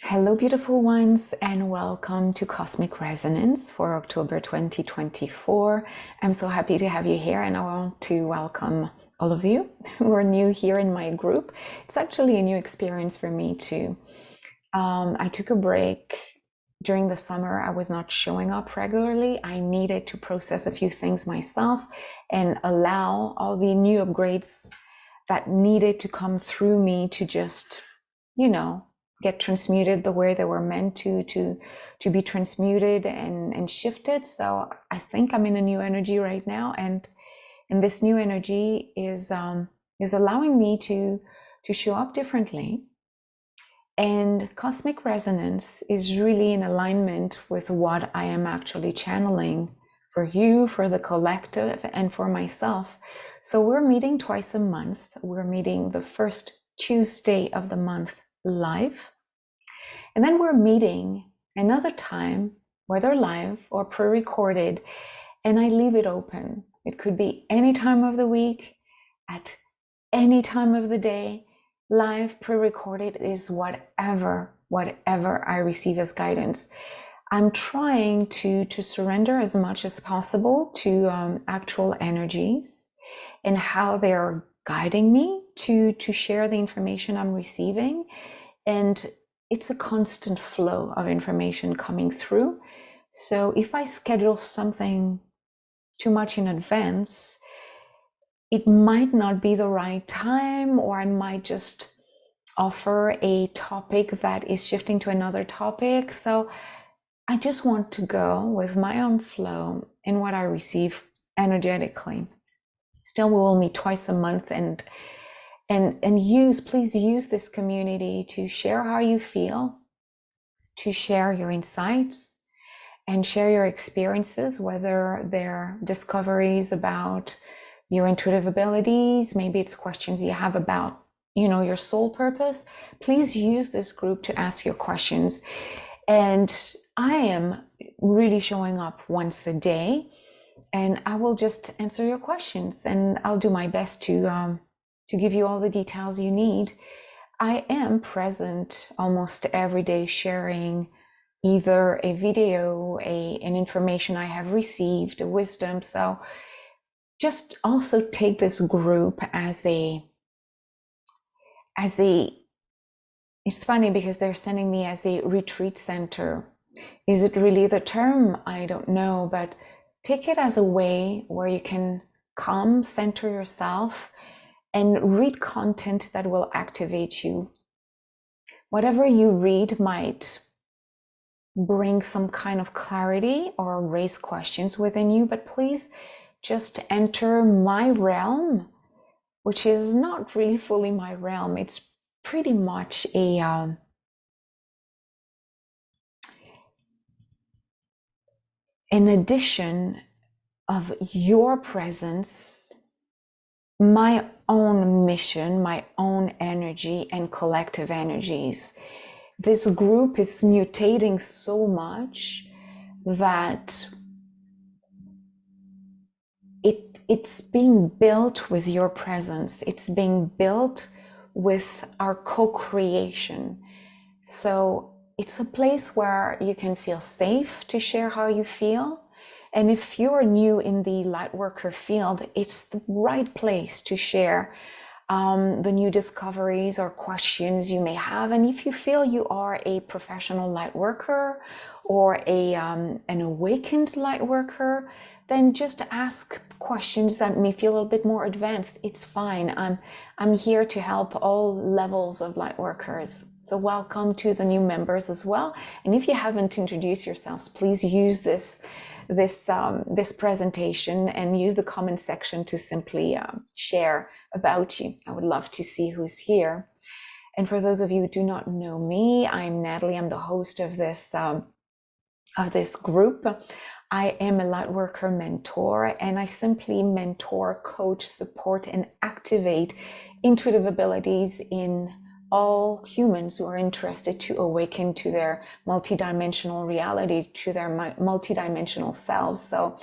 Hello, beautiful ones, and welcome to Cosmic Resonance for October 2024. I'm so happy to have you here, and I want to welcome all of you who are new here in my group. It's actually a new experience for me too. I took a break during the summer. I was not showing up regularly. I needed to process a few things myself and allow all the new upgrades that needed to come through me to just, get transmuted the way they were meant to be transmuted and shifted. So I think I'm in a new energy right now, and this new energy is allowing me to show up differently. And cosmic resonance is really in alignment with what I am actually channeling for you, for the collective, and for myself. So we're meeting twice a month. We're meeting the first Tuesday of the month live. And then we're meeting another time, whether live or pre-recorded, and I leave it open. It could be any time of the week, at any time of the day. Live, pre-recorded is whatever I receive as guidance. I'm trying to surrender as much as possible to actual energies and how they are guiding me to share the information I'm receiving. And it's a constant flow of information coming through. So if I schedule something too much in advance, it might not be the right time, or I might just offer a topic that is shifting to another topic. So I just want to go with my own flow and what I receive energetically. Still, we will meet twice a month, and please use this community to share how you feel, to share your insights, and share your experiences, whether they're discoveries about your intuitive abilities, maybe it's questions you have about, your soul purpose. Please use this group to ask your questions. And I am really showing up once a day, and I will just answer your questions, and I'll do my best to give you all the details you need. I am present almost every day, sharing either a video, an information I have received, a wisdom. So just also take this group as a, it's funny because they're sending me as a retreat center. Is it really the term? I don't know, but take it as a way where you can come, center yourself, and read content that will activate you. Whatever you read might bring some kind of clarity or raise questions within you, but please just enter my realm, which is not really fully my realm. It's pretty much an addition of your presence, my own mission, my own energy, and collective energies. This group is mutating so much that it's being built with your presence. It's being built with our co-creation. So it's a place where you can feel safe to share how you feel. And if you're new in the Lightworker field, it's the right place to share the new discoveries or questions you may have. And if you feel you are a professional Lightworker or an awakened Lightworker, then just ask questions that may feel a little bit more advanced. It's fine. I'm here to help all levels of Lightworkers. So welcome to the new members as well. And if you haven't introduced yourselves, please use this presentation and use the comment section to simply share about you. I would love to see who's here. And for those of you who do not know me, I'm Nathalie. I'm the host of this group. I am a Lightworker mentor, and I simply mentor, coach, support, and activate intuitive abilities in all humans who are interested to awaken to their multidimensional reality, to their multidimensional selves. So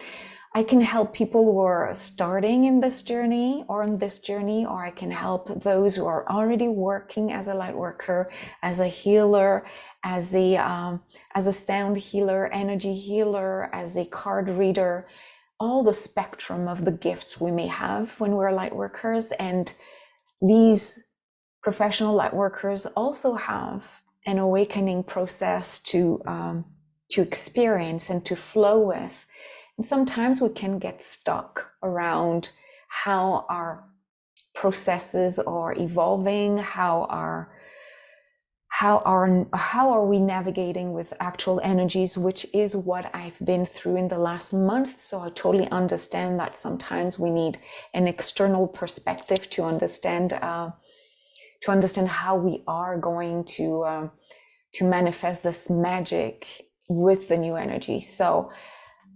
I can help people who are starting in this journey or on this journey, or I can help those who are already working as a Lightworker, as a healer, as a sound healer, energy healer, as a card reader, all the spectrum of the gifts we may have when we're light workers. And these professional light workers also have an awakening process to experience and to flow with. And sometimes we can get stuck around how our processes are evolving, how are we navigating with actual energies, which is what I've been through in the last month. So I totally understand that sometimes we need an external perspective to understand how we are going to manifest this magic with the new energy. So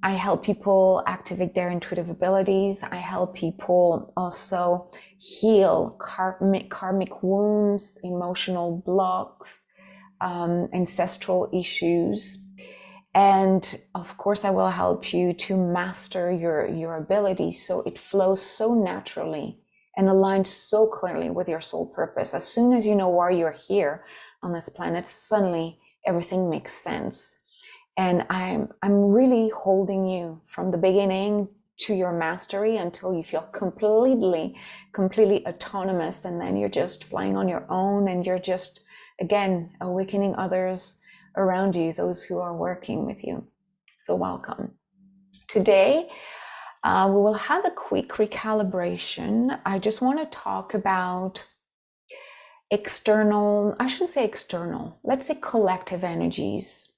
I help people activate their intuitive abilities. I help people also heal karmic wounds, emotional blocks, ancestral issues. And of course, I will help you to master your abilities so it flows so naturally and aligns so clearly with your soul purpose. As soon as you know why you're here on this planet, suddenly everything makes sense. And I'm really holding you from the beginning to your mastery until you feel completely autonomous, and then you're just flying on your own, and you're just, again, awakening others around you, those who are working with you. So welcome. Today, we will have a quick recalibration. I just want to talk about external, I shouldn't say external, let's say collective energies.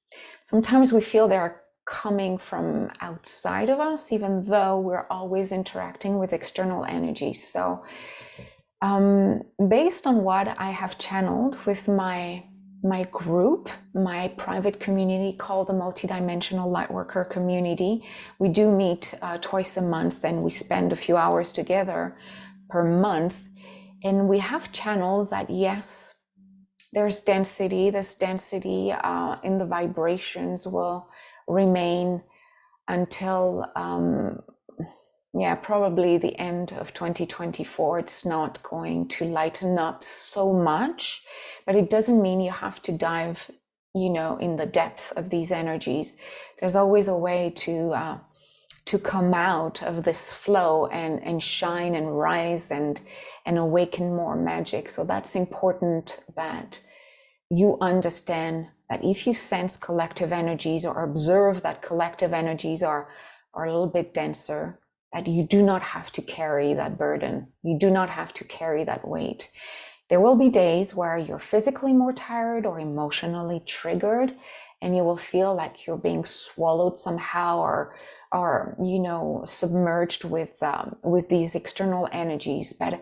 Sometimes we feel they're coming from outside of us, even though we're always interacting with external energies. So based on what I have channeled with my group, my private community called the Multidimensional Lightworker community, we do meet twice a month, and we spend a few hours together per month. And we have channeled that, yes, there's density. This density in the vibrations will remain until, probably the end of 2024. It's not going to lighten up so much, but it doesn't mean you have to dive, in the depth of these energies. There's always a way to come out of this flow and shine and rise and awaken more magic. So that's important that you understand that if you sense collective energies or observe that collective energies are a little bit denser, that you do not have to carry that burden. You do not have to carry that weight. There will be days where you're physically more tired or emotionally triggered, and you will feel like you're being swallowed somehow or submerged with these external energies. But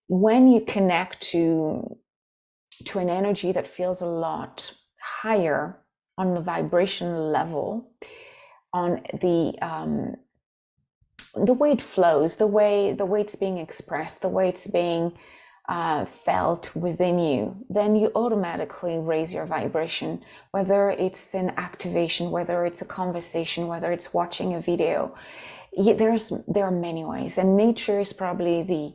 when you connect to an energy that feels a lot higher on the vibration level, on the way it flows, the way it's being expressed, the way it's being felt within you, then you automatically raise your vibration, whether it's an activation, whether it's a conversation, whether it's watching a video. There are many ways, and nature is probably the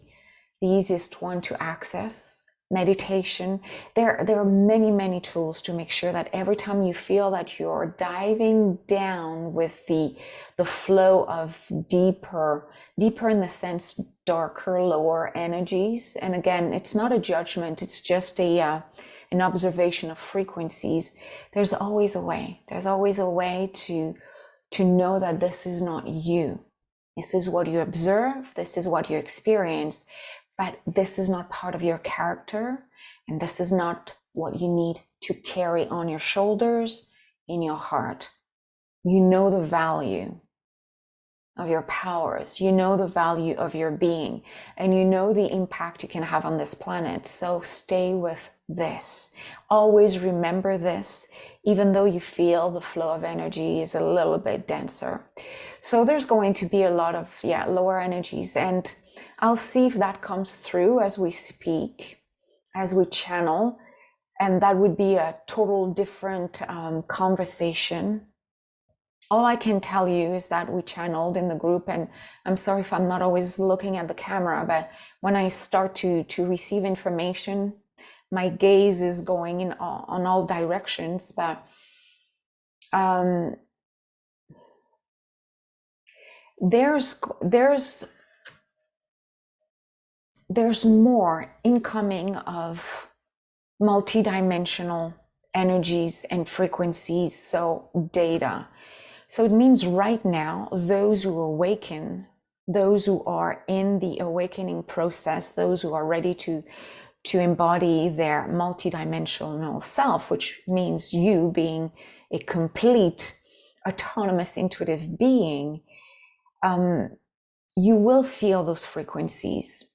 easiest one to access. Meditation. There are many tools to make sure that every time you feel that you're diving down with the flow of deeper in the sense darker, lower energies. And again, it's not a judgment, it's just an observation of frequencies. There's always a way. There's always a way to know that this is not you. This is what you observe, this is what you experience. But this is not part of your character, and this is not what you need to carry on your shoulders, in your heart. You know the value of your powers, you know the value of your being, and you know the impact you can have on this planet. So stay with this. Always remember this, even though you feel the flow of energy is a little bit denser. So there's going to be a lot of lower energies, and I'll see if that comes through as we speak, as we channel, and that would be a total different conversation. All I can tell you is that we channeled in the group, and I'm sorry if I'm not always looking at the camera, but when I start to receive information, my gaze is going in on all directions, but there's more incoming of multidimensional energies and frequencies, so data. So it means right now, those who awaken, those who are in the awakening process, those who are ready to embody their multidimensional self, which means you being a complete autonomous intuitive being, you will feel those frequencies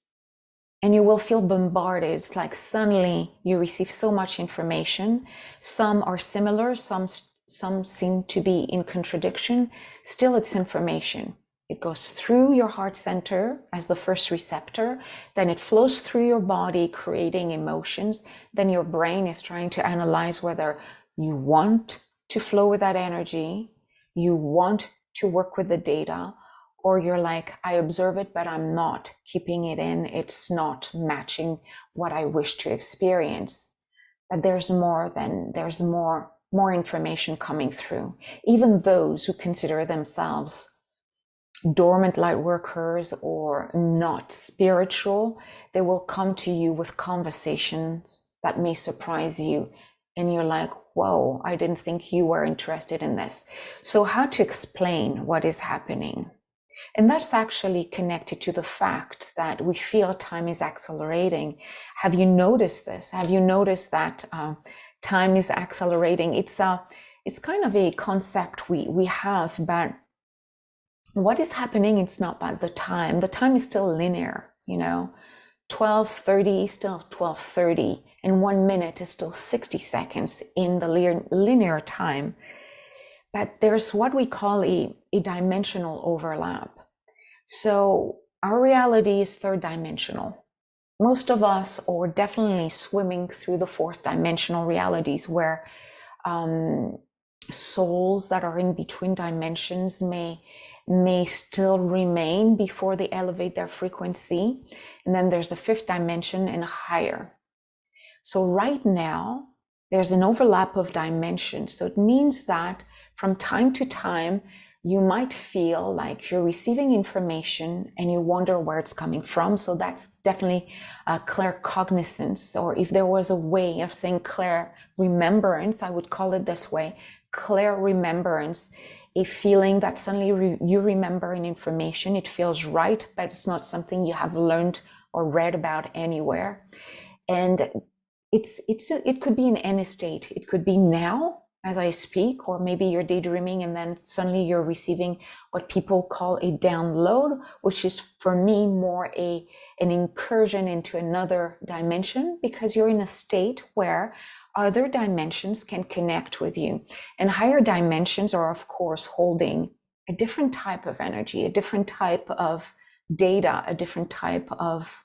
and you will feel bombarded. It's like suddenly you receive so much information. Some are similar, some seem to be in contradiction. Still, it's information. It goes through your heart center as the first receptor, then it flows through your body, creating emotions. Then your brain is trying to analyze whether you want to flow with that energy, you want to work with the data, or you're like, I observe it, but I'm not keeping it in. It's not matching what I wish to experience. But there's more information coming through. Even those who consider themselves dormant light workers or not spiritual, they will come to you with conversations that may surprise you. And you're like, whoa, I didn't think you were interested in this. So how to explain what is happening? And that's actually connected to the fact that we feel time is accelerating. Have you noticed this? Have you noticed that time is accelerating? It's kind of a concept we have, but what is happening? It's not about the time. The time is still linear, 12:30 is still 12:30, and 1 minute is still 60 seconds in the linear time. But there's what we call a dimensional overlap. So our reality is third dimensional. Most of us are definitely swimming through the fourth dimensional realities where souls that are in between dimensions may still remain before they elevate their frequency. And then there's the fifth dimension and higher. So right now, there's an overlap of dimensions. So it means that from time to time, you might feel like you're receiving information and you wonder where it's coming from. So that's definitely claircognizance, or if there was a way of saying clair remembrance, I would call it this way, clair remembrance, a feeling that suddenly you remember an information. It feels right, but it's not something you have learned or read about anywhere. And it could be in any state. It could be now as I speak, or maybe you're daydreaming and then suddenly you're receiving what people call a download, which is for me more an incursion into another dimension, because you're in a state where other dimensions can connect with you. And higher dimensions are, of course, holding a different type of energy, a different type of data, a different type of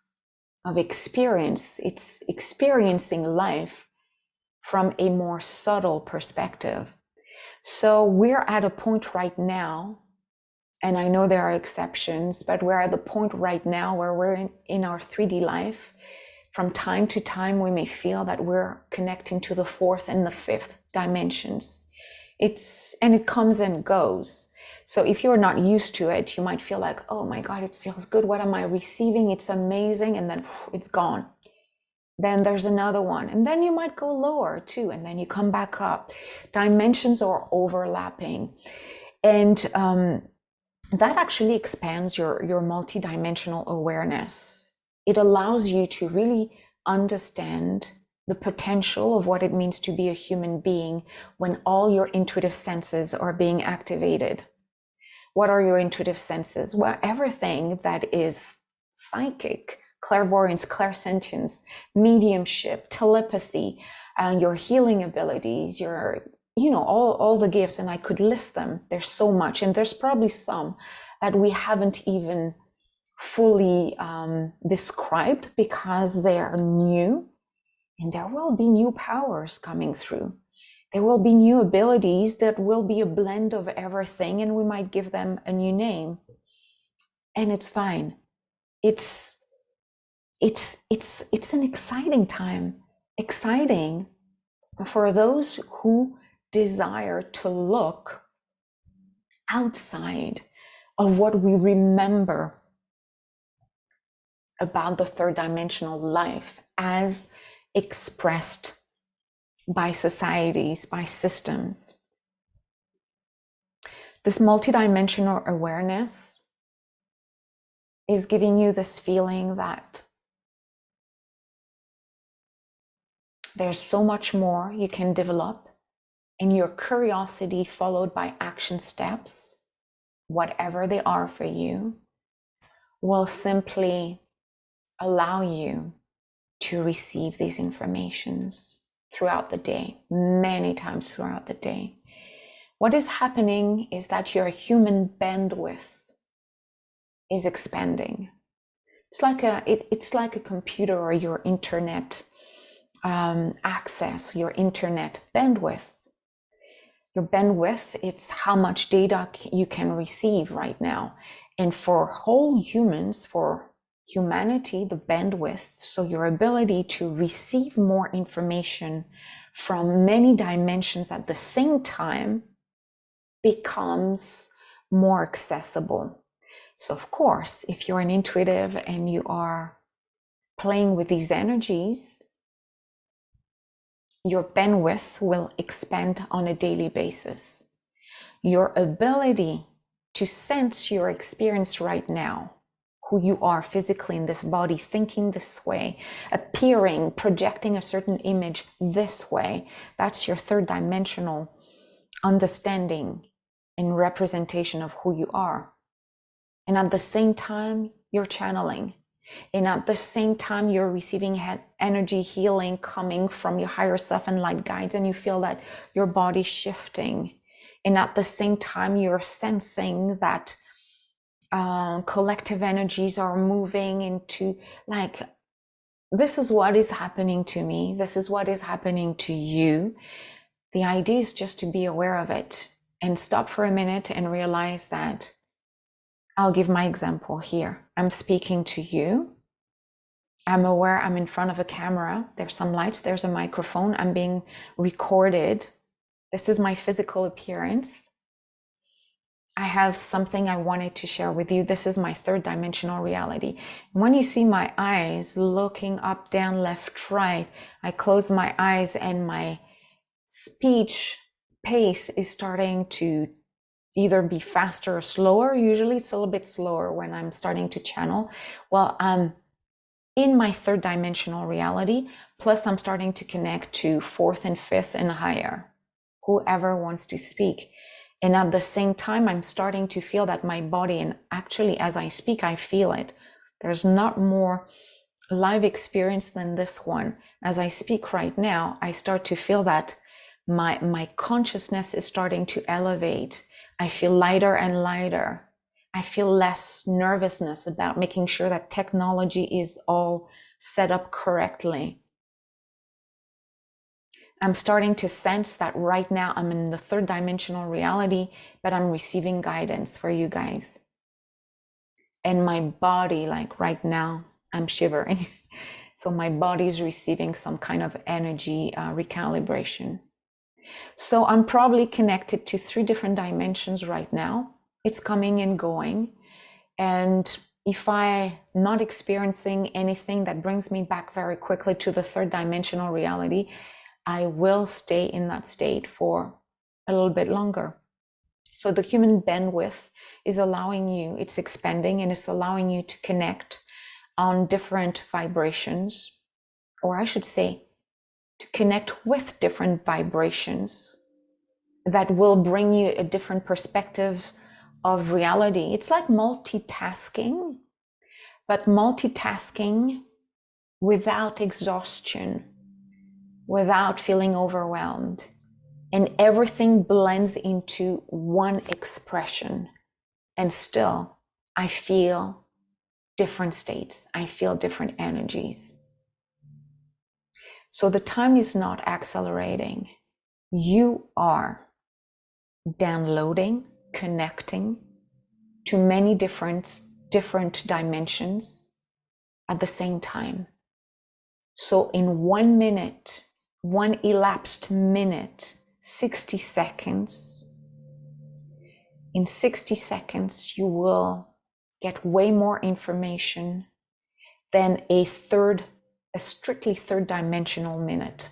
experience. It's experiencing life from a more subtle perspective. So we're at a point right now, and I know there are exceptions, but we're at the point right now where we're in our 3D life. From time to time, we may feel that we're connecting to the fourth and the fifth dimensions. And it comes and goes. So if you're not used to it, you might feel like, oh my God, it feels good. What am I receiving? It's amazing. And then it's gone. Then there's another one. And then you might go lower too. And then you come back up. Dimensions are overlapping. And that actually expands your multidimensional awareness. It allows you to really understand the potential of what it means to be a human being when all your intuitive senses are being activated. What are your intuitive senses? Well, everything that is psychic, clairvoyance, clairsentience, mediumship, telepathy, your healing abilities, all the gifts, and I could list them. There's so much, and there's probably some that we haven't even fully described because they are new, and there will be new powers coming through. There will be new abilities that will be a blend of everything, and we might give them a new name, and it's fine. It's an exciting time. exciting for those who desire to look outside of what we remember about the third dimensional life as expressed by societies, by systems. This multidimensional awareness is giving you this feeling that there's so much more you can develop, and your curiosity followed by action steps, whatever they are for you, will simply allow you to receive these informations throughout the day, many times throughout the day. What is happening is that your human bandwidth is expanding. It's like a computer or your internet access, your internet bandwidth. Your bandwidth, it's how much data you can receive right now. And for whole humans, for humanity, the bandwidth, so your ability to receive more information from many dimensions at the same time, becomes more accessible. So of course, if you're an intuitive and you are playing with these energies, your bandwidth will expand on a daily basis. Your ability to sense your experience right now, who you are physically in this body, thinking this way, appearing, projecting a certain image this way, that's your third dimensional understanding and representation of who you are. And at the same time, you're channeling. And at the same time, you're receiving energy healing coming from your higher self and light guides, and you feel that your body's shifting. And at the same time, you're sensing that collective energies are moving into, like, this is what is happening to me. This is what is happening to you. The idea is just to be aware of it and stop for a minute and realize that, I'll give my example here. I'm speaking to you. I'm aware I'm in front of a camera. There's some lights, there's a microphone. I'm being recorded. This is my physical appearance. I have something I wanted to share with you. This is my third dimensional reality. When you see my eyes looking up, down, left, right, I close my eyes and my speech pace is starting to either be faster or slower. Usually it's a little bit slower when I'm starting to channel. Well, I'm in my third dimensional reality, plus I'm starting to connect to fourth and fifth and higher, whoever wants to speak. And at the same time, I'm starting to feel that my body, and actually as I speak, I feel it. There's not more live experience than this one. As I speak right now, I start to feel that my consciousness is starting to elevate. I feel lighter and lighter. I feel less nervousness about making sure that technology is all set up correctly. I'm starting to sense that right now I'm in the third dimensional reality, but I'm receiving guidance for you guys. And my body, like right now, I'm shivering. So my body is receiving some kind of energy recalibration. So I'm probably connected to 3 different dimensions right now. It's coming and going. And if I'm not experiencing anything that brings me back very quickly to the third dimensional reality, I will stay in that state for a little bit longer. So the human bandwidth is allowing you, it's expanding and it's allowing you to connect on different vibrations, or I should say, to connect with different vibrations that will bring you a different perspective of reality. It's like multitasking, but multitasking without exhaustion, without feeling overwhelmed. And everything blends into one expression. And still, I feel different states. I feel different energies. So the time is not accelerating. You are downloading, connecting to many different dimensions at the same time. So in 1 minute, one elapsed minute, 60 seconds, in 60 seconds, you will get way more information than a strictly third dimensional minute.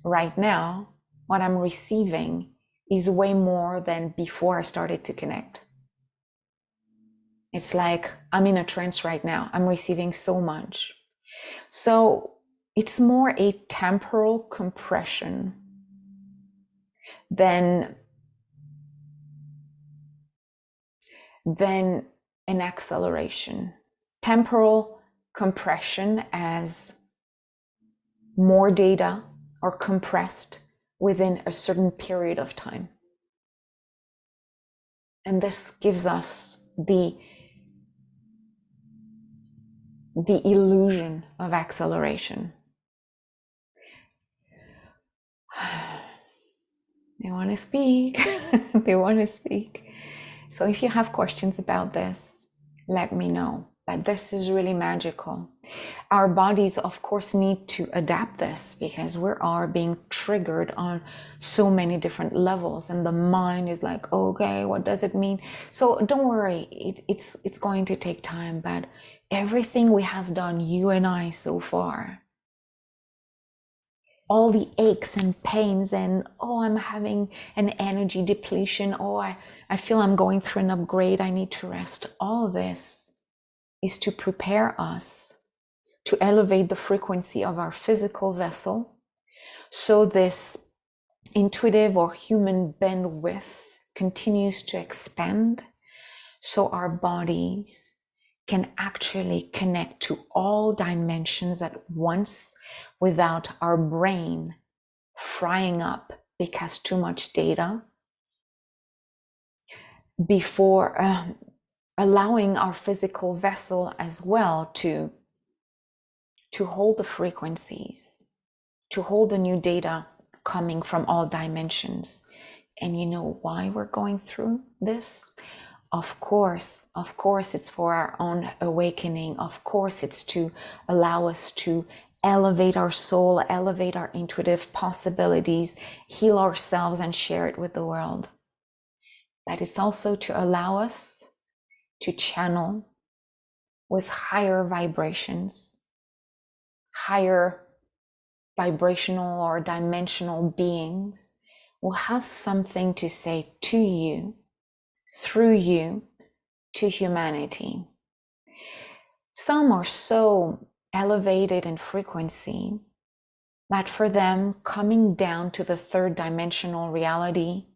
Right now, what I'm receiving is way more than before I started to connect. It's like I'm in a trance right now. I'm receiving so much. So it's more a temporal compression than an acceleration. Temporal compression as more data are compressed within a certain period of time. And this gives us the illusion of acceleration. They want to speak. They want to speak. So if you have questions about this, let me know. But this is really magical. Our bodies, of course, need to adapt this because we are being triggered on so many different levels. And the mind is like, okay, what does it mean? So don't worry, it's going to take time. But everything we have done, you and I, so far, all the aches and pains and, oh, I'm having an energy depletion, oh, I feel I'm going through an upgrade, I need to rest. All of this is to prepare us to elevate the frequency of our physical vessel so this intuitive or human bandwidth continues to expand, so our bodies can actually connect to all dimensions at once without our brain frying up because too much data, before allowing our physical vessel as well to hold the frequencies, to hold the new data coming from all dimensions. And you know why we're going through this? Of course, it's for our own awakening. Of course, it's to allow us to elevate our soul, elevate our intuitive possibilities, heal ourselves and share it with the world. But it's also to allow us to channel with higher vibrations, higher vibrational or dimensional beings will have something to say to you, through you, to humanity. Some are so elevated in frequency that for them, coming down to the third dimensional reality,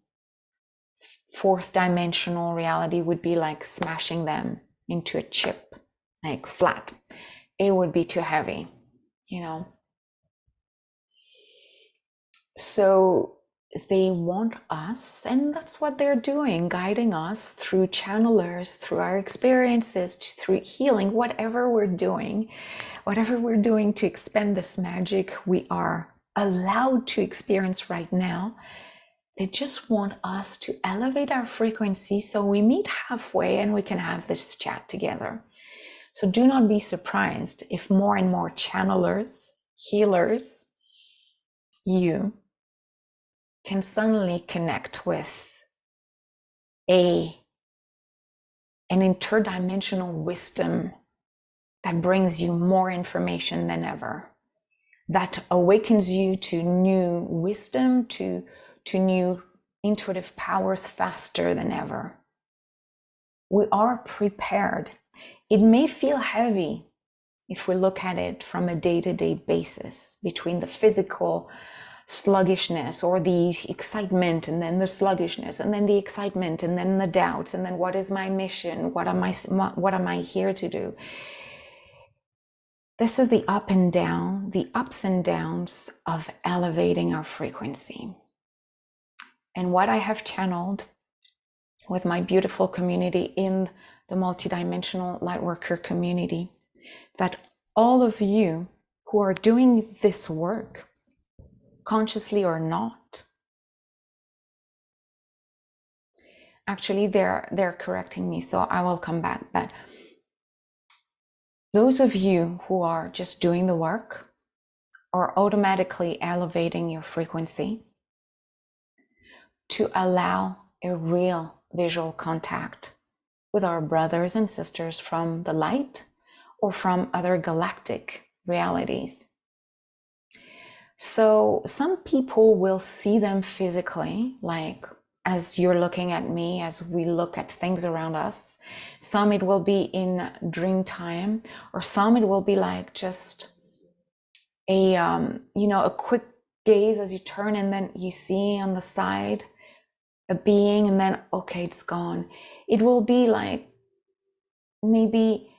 fourth dimensional reality would be like smashing them into a chip, like flat. It would be too heavy, you know. So they want us, and that's what they're doing, guiding us through channelers, through our experiences, through healing, whatever we're doing to expand this magic we are allowed to experience right now. They just want us to elevate our frequency so we meet halfway and we can have this chat together. So do not be surprised if more and more channelers, healers, you can suddenly connect with an interdimensional wisdom that brings you more information than ever, that awakens you to new wisdom, to new intuitive powers faster than ever. We are prepared. It may feel heavy if we look at it from a day-to-day basis, between the physical sluggishness or the excitement, and then the sluggishness, and then the excitement, and then the doubts, and then what is my mission? What am I here to do? This is the up and down, the ups and downs of elevating our frequency. And what I have channeled with my beautiful community in the multidimensional Lightworker community, that all of you who are doing this work, consciously or not, actually they're correcting me, so I will come back, but Those of you who are just doing the work are automatically elevating your frequency to allow a real visual contact with our brothers and sisters from the light or from other galactic realities. So some people will see them physically, like as you're looking at me, as we look at things around us. Some it will be in dream time, or some it will be like just a a quick gaze as you turn, and then you see on the side a being, and then okay, it's gone. It will be like maybe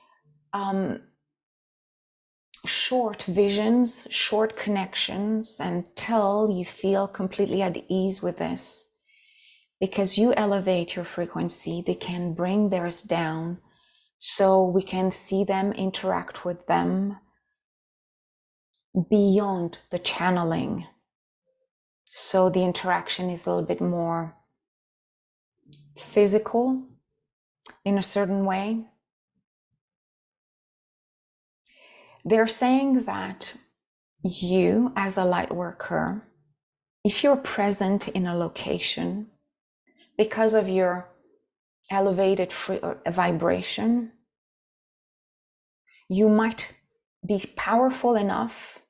short visions, short connections, until you feel completely at ease with this. Because you elevate your frequency, they can bring theirs down, so we can see them, interact with them beyond the channeling. So the interaction is a little bit more physical in a certain way. They're saying that you, as a light worker, if you're present in a location, because of your elevated vibration, you might be powerful enough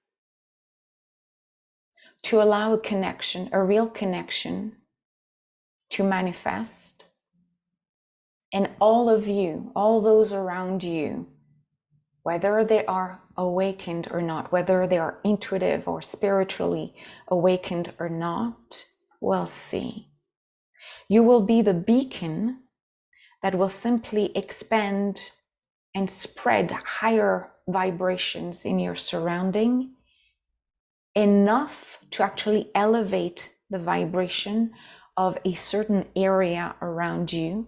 to allow a connection, a real connection, to manifest. And all of you, all those around you, whether they are awakened or not, whether they are intuitive or spiritually awakened or not, will see. You will be the beacon that will simply expand and spread higher vibrations in your surrounding, enough to actually elevate the vibration of a certain area around you,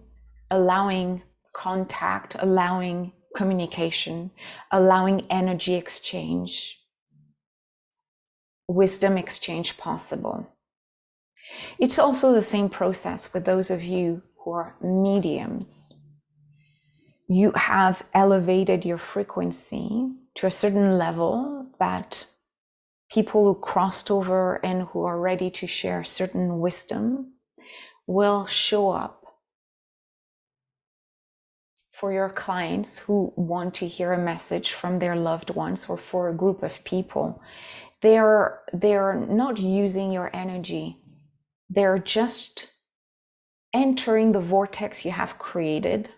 allowing contact, allowing communication, allowing energy exchange, wisdom exchange possible. It's also the same process with those of you who are mediums. You have elevated your frequency to a certain level that people who crossed over and who are ready to share certain wisdom will show up for your clients who want to hear a message from their loved ones, or for a group of people. They're not using your energy. They're just entering the vortex you have created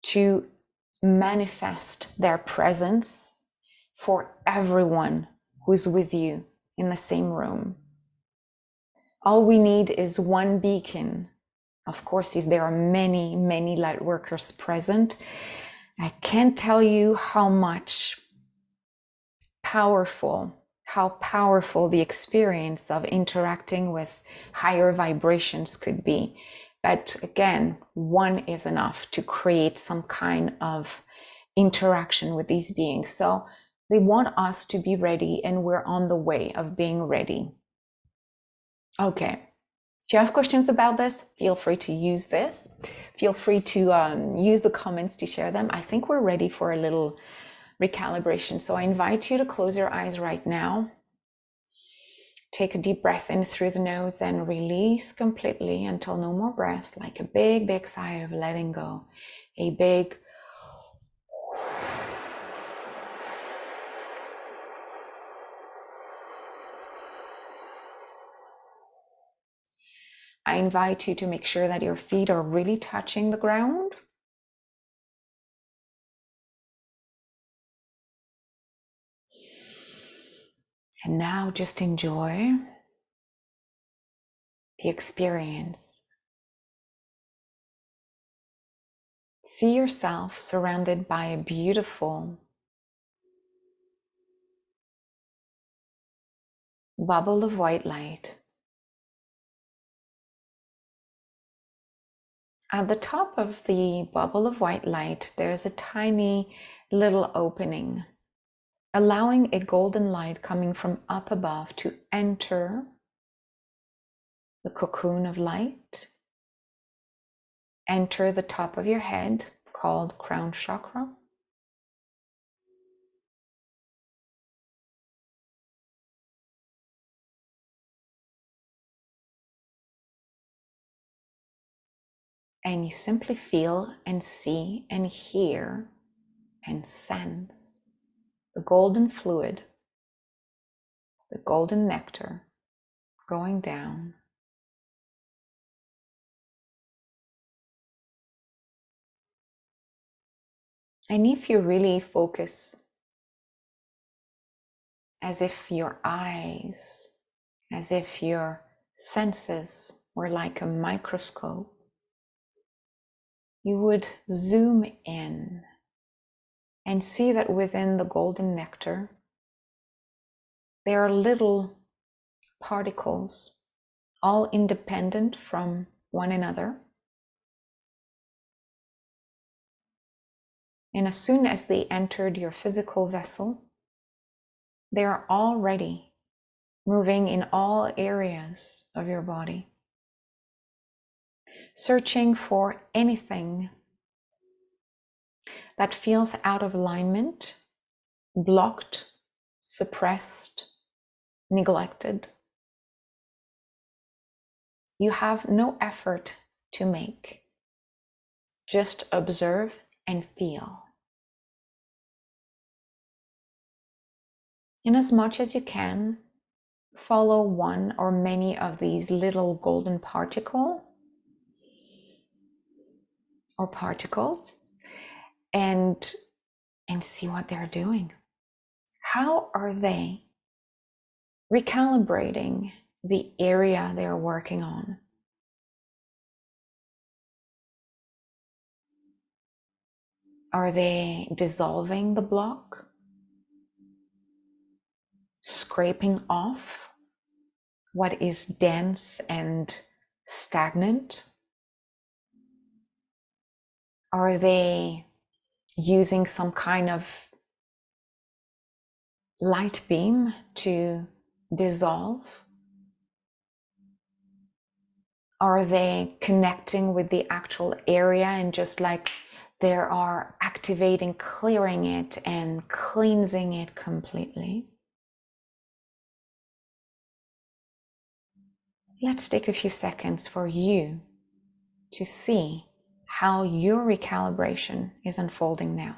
to manifest their presence for everyone who's with you in the same room. All we need is one beacon. Of course, if there are many, many light workers present, I can't tell you how powerful the experience of interacting with higher vibrations could be. But again, one is enough to create some kind of interaction with these beings. So they want us to be ready, and we're on the way of being ready. Okay. If you have questions about this, feel free to use this. Feel free to use the comments to share them. I think we're ready for a little recalibration. So I invite you to close your eyes right now. Take a deep breath in through the nose and release completely until no more breath, like a big, big sigh of letting go. A big I invite you to make sure that your feet are really touching the ground. And now just enjoy the experience. See yourself surrounded by a beautiful bubble of white light. At the top of the bubble of white light, there's a tiny little opening, allowing a golden light coming from up above to enter the cocoon of light, enter the top of your head, called crown chakra, and you simply feel and see and hear and sense the golden fluid, the golden nectar going down. And if you really focus, as if your eyes, as if your senses were like a microscope, you would zoom in and see that within the golden nectar, there are little particles, all independent from one another. And as soon as they entered your physical vessel, they are already moving in all areas of your body, searching for anything that feels out of alignment, blocked, suppressed, neglected. You have no effort to make. Just observe and feel. And as much as you can, follow one or many of these little golden particles and see what they're doing. How are they recalibrating the area they're working on? Are they dissolving the block? Scraping off what is dense and stagnant? Are they using some kind of light beam to dissolve? Are they connecting with the actual area and just like they are activating, clearing it and cleansing it completely? Let's take a few seconds for you to see how your recalibration is unfolding now.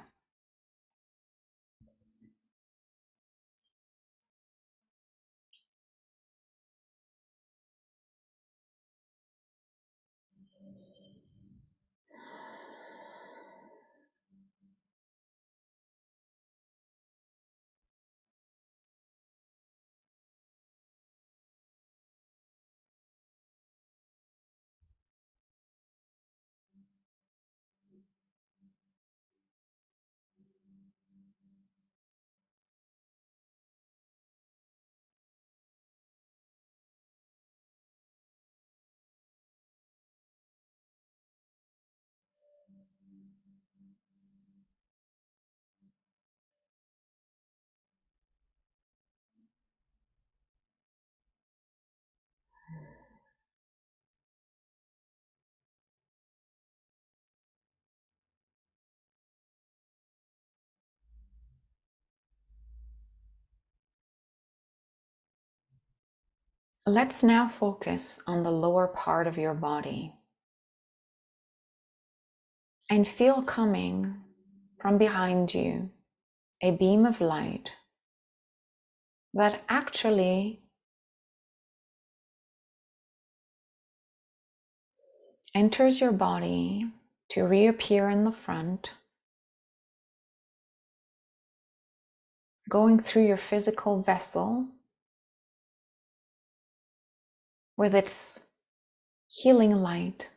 Let's now focus on the lower part of your body and feel coming from behind you a beam of light that actually enters your body to reappear in the front, going through your physical vessel with its healing light.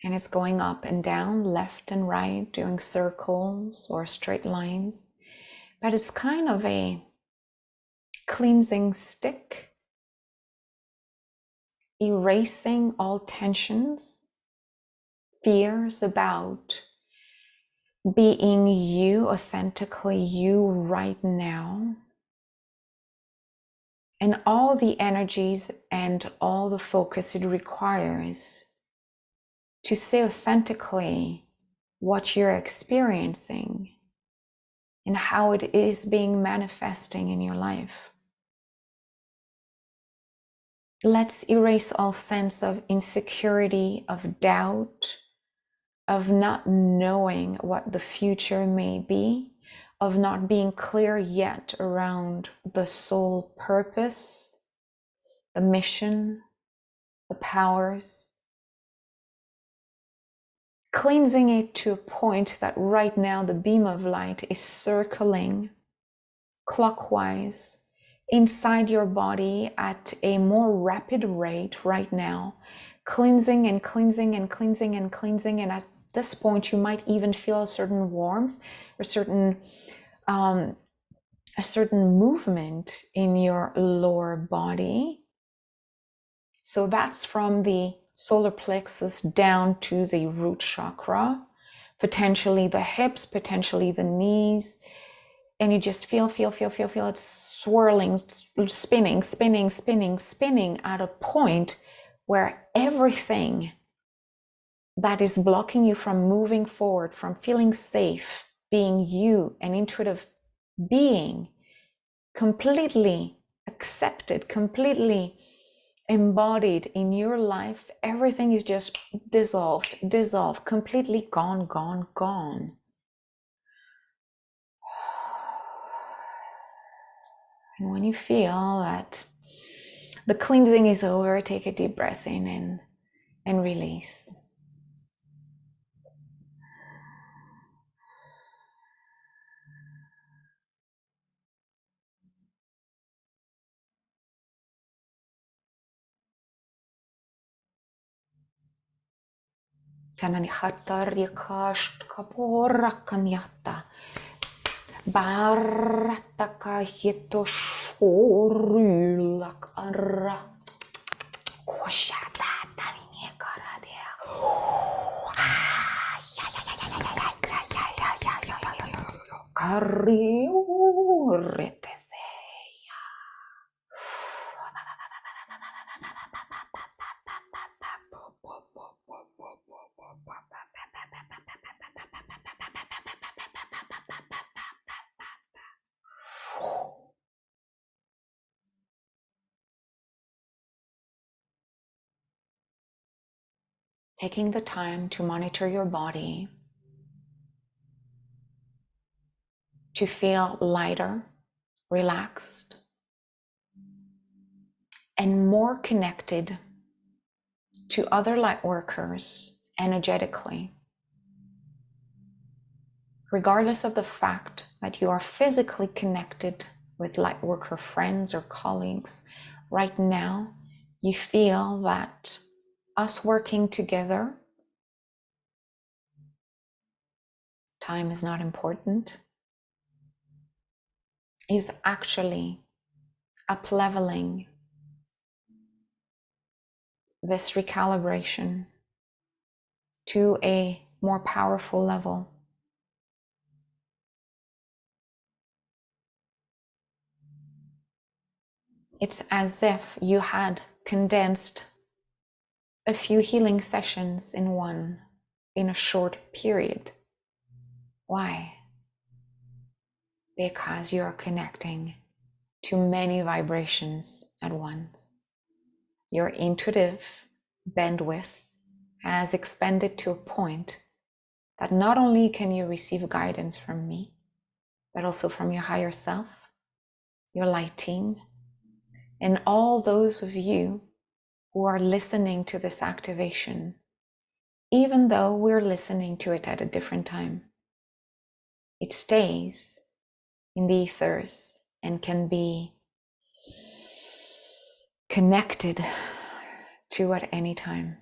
And it's going up and down, left and right, doing circles or straight lines. But it's kind of a cleansing stick, erasing all tensions, fears about being you, authentically you right now. And all the energies and all the focus it requires to say authentically what you're experiencing and how it is being manifesting in your life. Let's erase all sense of insecurity, of doubt, of not knowing what the future may be, of not being clear yet around the soul purpose, the mission, the powers. Cleansing it to a point that right now the beam of light is circling clockwise inside your body at a more rapid rate right now, cleansing and cleansing and cleansing and cleansing. And at this point, you might even feel a certain warmth, a certain movement in your lower body. So that's from the solar plexus down to the root chakra, potentially the hips, potentially the knees. And you just feel it swirling, spinning at a point where everything that is blocking you from moving forward, from feeling safe, being you, an intuitive being, completely accepted, completely embodied in your life, everything is just dissolved, completely gone. And when you feel that the cleansing is over, take a deep breath in and release. Barataka hito shorulak ara koshata talinye karadia. Kariu reteseya. Taking the time to monitor your body, to feel lighter, relaxed, and more connected to other light workers energetically, regardless of the fact that you are physically connected with light worker friends or colleagues. Right now, you feel that us working together, time is not important, is actually up-leveling this recalibration to a more powerful level. It's as if you had condensed a few healing sessions in a short period. Why? Because you're connecting to many vibrations at once. Your intuitive bandwidth has expanded to a point that not only can you receive guidance from me, but also from your higher self, your light team, and all those of you who are listening to this activation, even though we're listening to it at a different time. It stays in the ethers and can be connected to at any time,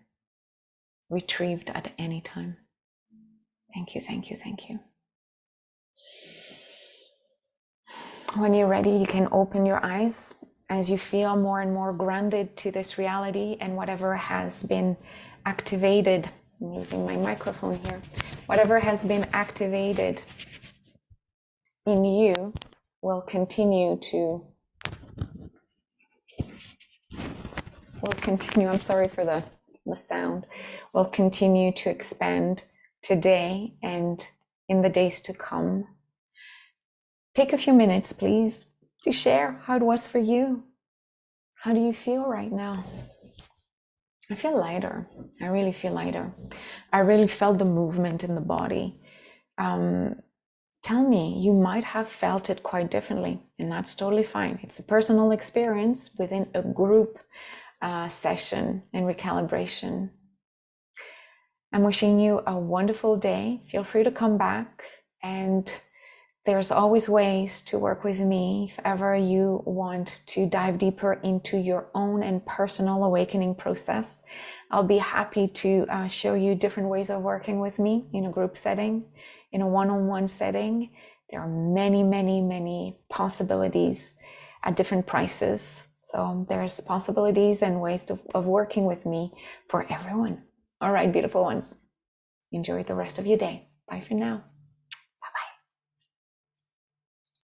retrieved at any time. Thank you, thank you, thank you. When you're ready, you can open your eyes as you feel more and more grounded to this reality, and whatever has been activated, I'm using my microphone here, whatever has been activated in you will continue, I'm sorry for the sound, will continue to expand today and in the days to come. Take a few minutes, please, to share how it was for you, How do you feel right now? I feel lighter. I really feel lighter. I really felt the movement in the body. Tell me, you might have felt it quite differently, and that's totally fine. It's a personal experience within a group session and recalibration. I'm wishing you a wonderful day. Feel free to come back, and there's always ways to work with me if ever you want to dive deeper into your own and personal awakening process. I'll be happy to show you different ways of working with me in a group setting, in a one-on-one setting. There are many, many, many possibilities at different prices. So there's possibilities and ways of working with me for everyone. All right, beautiful ones. Enjoy the rest of your day. Bye for now.